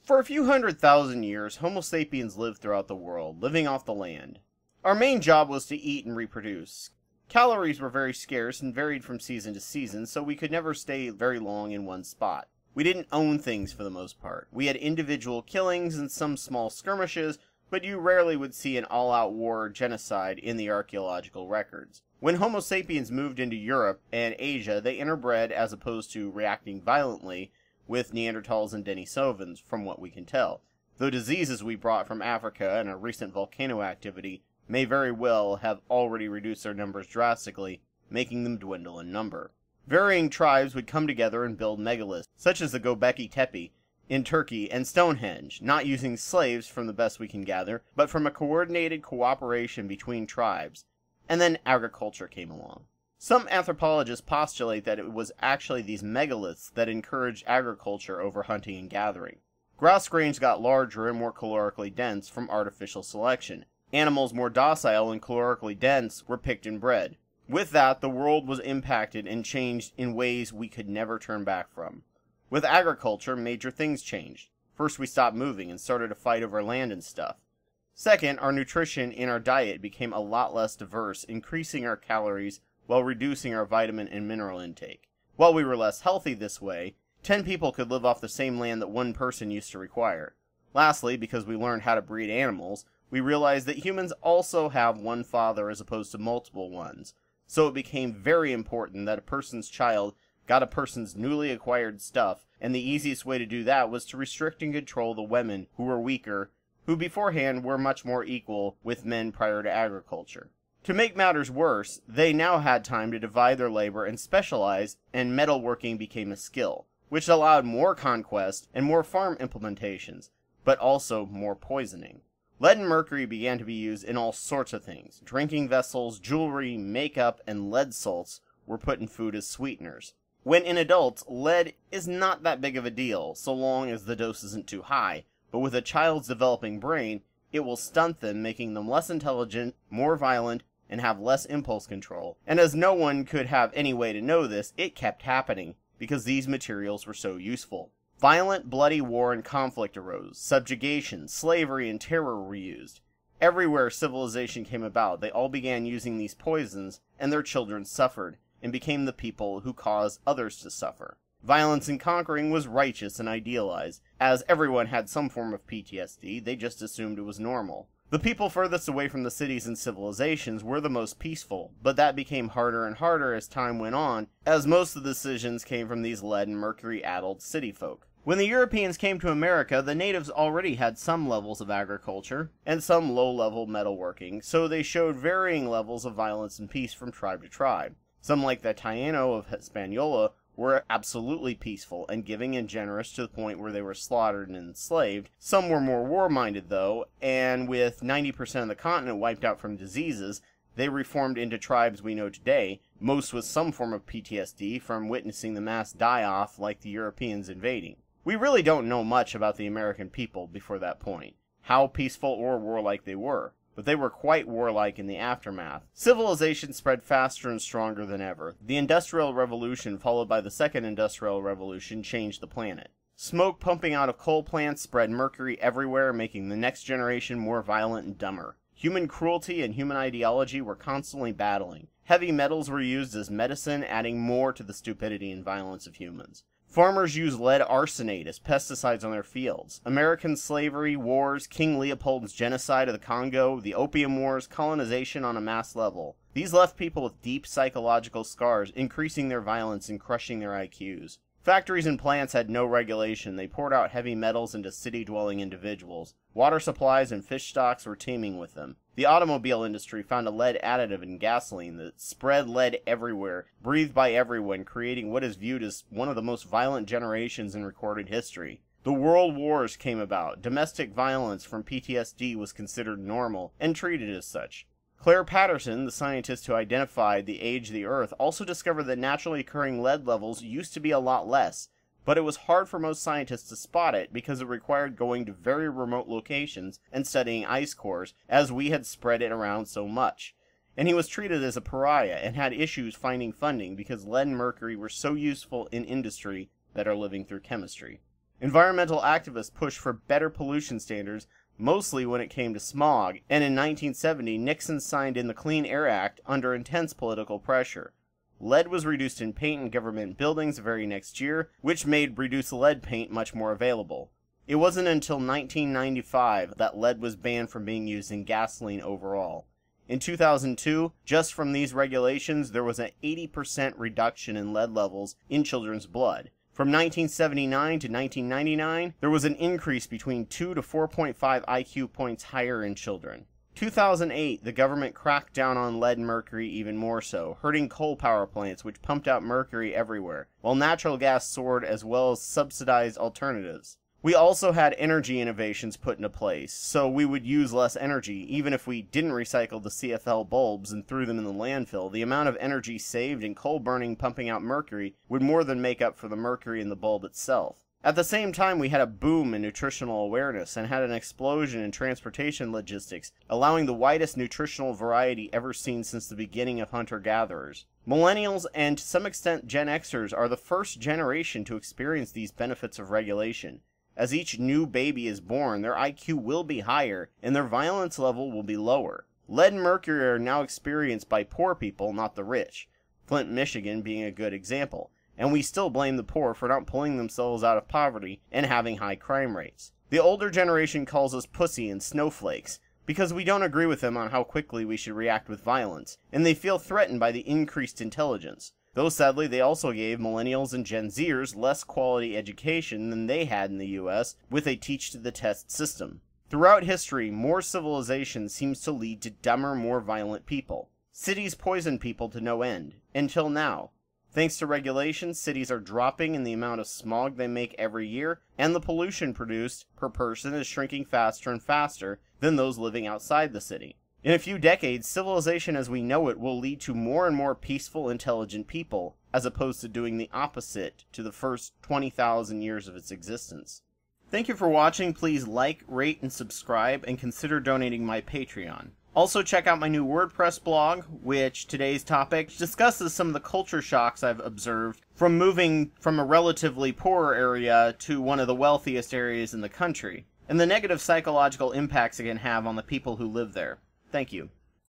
For a few 100,000 years, Homo sapiens lived throughout the world, living off the land. Our main job was to eat and reproduce. Calories were very scarce and varied from season to season, so we could never stay very long in one spot. We didn't own things for the most part. We had individual killings and some small skirmishes, but you rarely would see an all-out war or genocide in the archaeological records. When Homo sapiens moved into Europe and Asia, they interbred as opposed to reacting violently with Neanderthals and Denisovans, from what we can tell, though diseases we brought from Africa and a recent volcano activity may very well have already reduced their numbers drastically, making them dwindle in number. Varying tribes would come together and build megaliths, such as the Göbekli Tepe in Turkey and Stonehenge, not using slaves from the best we can gather, but from a coordinated cooperation between tribes. And then agriculture came along. Some anthropologists postulate that it was actually these megaliths that encouraged agriculture over hunting and gathering. Grass grains got larger and more calorically dense from artificial selection. Animals more docile and calorically dense were picked and bred. With that, the world was impacted and changed in ways we could never turn back from. With agriculture, major things changed. First, we stopped moving and started to fight over land and stuff. Second, our nutrition in our diet became a lot less diverse, increasing our calories while reducing our vitamin and mineral intake. While we were less healthy this way, 10 people could live off the same land that one person used to require. Lastly, because we learned how to breed animals, we realized that humans also have one father as opposed to multiple ones. So it became very important that a person's child got a person's newly acquired stuff, and the easiest way to do that was to restrict and control the women who were weaker, who beforehand were much more equal with men prior to agriculture. To make matters worse, they now had time to divide their labor and specialize, and metalworking became a skill, which allowed more conquest and more farm implementations, but also more poisoning. Lead and mercury began to be used in all sorts of things. Drinking vessels, jewelry, makeup, and lead salts were put in food as sweeteners. When in adults, lead is not that big of a deal, so long as the dose isn't too high, but with a child's developing brain, it will stunt them, making them less intelligent, more violent, and have less impulse control. And as no one could have any way to know this, it kept happening, because these materials were so useful. Violent, bloody war and conflict arose. Subjugation, slavery, and terror were used. Everywhere civilization came about, they all began using these poisons, and their children suffered, and became the people who caused others to suffer. Violence and conquering was righteous and idealized. As everyone had some form of PTSD, they just assumed it was normal. The people furthest away from the cities and civilizations were the most peaceful, but that became harder and harder as time went on, as most of the decisions came from these lead and mercury-addled city folk. When the Europeans came to America, the natives already had some levels of agriculture, and some low-level metalworking, so they showed varying levels of violence and peace from tribe to tribe. Some, like the Taino of Hispaniola, were absolutely peaceful and giving and generous to the point where they were slaughtered and enslaved. Some were more war-minded, though, and with 90% of the continent wiped out from diseases, they reformed into tribes we know today, most with some form of PTSD from witnessing the mass die-off like the Europeans invading. We really don't know much about the American people before that point, how peaceful or warlike they were, but they were quite warlike in the aftermath. Civilization spread faster and stronger than ever. The Industrial Revolution, followed by the Second Industrial Revolution, changed the planet. Smoke pumping out of coal plants spread mercury everywhere, making the next generation more violent and dumber. Human cruelty and human ideology were constantly battling. Heavy metals were used as medicine, adding more to the stupidity and violence of humans. Farmers used lead arsenate as pesticides on their fields. American slavery, wars, King Leopold's genocide of the Congo, the Opium Wars, colonization on a mass level. These left people with deep psychological scars, increasing their violence and crushing their IQs. Factories and plants had no regulation. They poured out heavy metals into city-dwelling individuals. Water supplies and fish stocks were teeming with them. The automobile industry found a lead additive in gasoline that spread lead everywhere, breathed by everyone, creating what is viewed as one of the most violent generations in recorded history. The World Wars came about. Domestic violence from PTSD was considered normal and treated as such. Claire Patterson, the scientist who identified the age of the Earth, also discovered that naturally occurring lead levels used to be a lot less, but it was hard for most scientists to spot it because it required going to very remote locations and studying ice cores, as we had spread it around so much. And he was treated as a pariah and had issues finding funding because lead and mercury were so useful in industry that are living through chemistry. Environmental activists pushed for better pollution standards, mostly when it came to smog, and in 1970 Nixon signed in the Clean Air Act under intense political pressure. Lead was reduced in paint in government buildings the very next year, which made reduced lead paint much more available. It wasn't until 1995 that lead was banned from being used in gasoline overall. In 2002, just from these regulations, there was an 80% reduction in lead levels in children's blood. From 1979 to 1999, there was an increase between 2 to 4.5 IQ points higher in children. 2008, the government cracked down on lead and mercury even more so, hurting coal power plants which pumped out mercury everywhere, while natural gas soared as well as subsidized alternatives. We also had energy innovations put into place, so we would use less energy. Even if we didn't recycle the CFL bulbs and threw them in the landfill, the amount of energy saved in coal burning pumping out mercury would more than make up for the mercury in the bulb itself. At the same time, we had a boom in nutritional awareness and had an explosion in transportation logistics, allowing the widest nutritional variety ever seen since the beginning of hunter-gatherers. Millennials and to some extent Gen Xers are the first generation to experience these benefits of regulation. As each new baby is born, their IQ will be higher and their violence level will be lower. Lead and mercury are now experienced by poor people, not the rich. Flint, Michigan being a good example. And we still blame the poor for not pulling themselves out of poverty and having high crime rates. The older generation calls us pussy and snowflakes because we don't agree with them on how quickly we should react with violence, and they feel threatened by the increased intelligence. Though sadly they also gave millennials and Gen Zers less quality education than they had in the US with a teach-to-the-test system. Throughout history, more civilization seems to lead to dumber, more violent people. Cities poison people to no end, until now. Thanks to regulations, cities are dropping in the amount of smog they make every year, and the pollution produced per person is shrinking faster and faster than those living outside the city. In a few decades, civilization as we know it will lead to more and more peaceful, intelligent people, as opposed to doing the opposite to the first 20,000 years of its existence. Thank you for watching. Please like, rate, and subscribe, and consider donating my Patreon. Also check out my new WordPress blog, which today's topic discusses some of the culture shocks I've observed from moving from a relatively poorer area to one of the wealthiest areas in the country, and the negative psychological impacts it can have on the people who live there. Thank you.